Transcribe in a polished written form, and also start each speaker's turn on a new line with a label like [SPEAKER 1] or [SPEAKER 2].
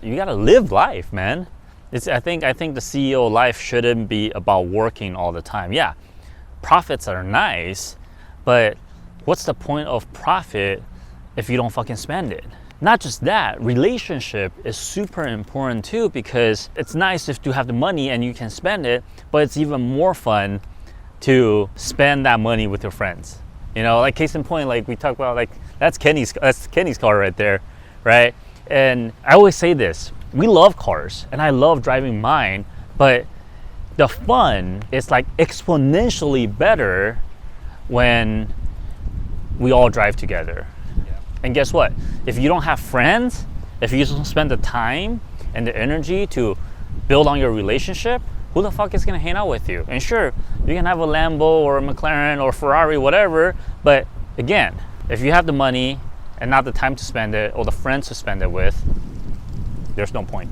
[SPEAKER 1] You gotta live life, man. I think the CEO life shouldn't be about working all the time. Yeah, profits are nice, but what's the point of profit if you don't fucking spend it? Not just that, relationship is super important too, because it's nice if you have the money and you can spend it, but it's even more fun to spend that money with your friends. You know, like case in point, like we talk about, like that's Kenny's car right there, right? And I always say this, we love cars and I love driving mine, but the fun is like exponentially better when we all drive together. And guess what? If you don't have friends, if you don't spend the time and the energy to build on your relationship, who the fuck is gonna hang out with you? And sure, you can have a Lambo or a McLaren or Ferrari, whatever, but again, if you have the money and not the time to spend it or the friends to spend it with, there's no point.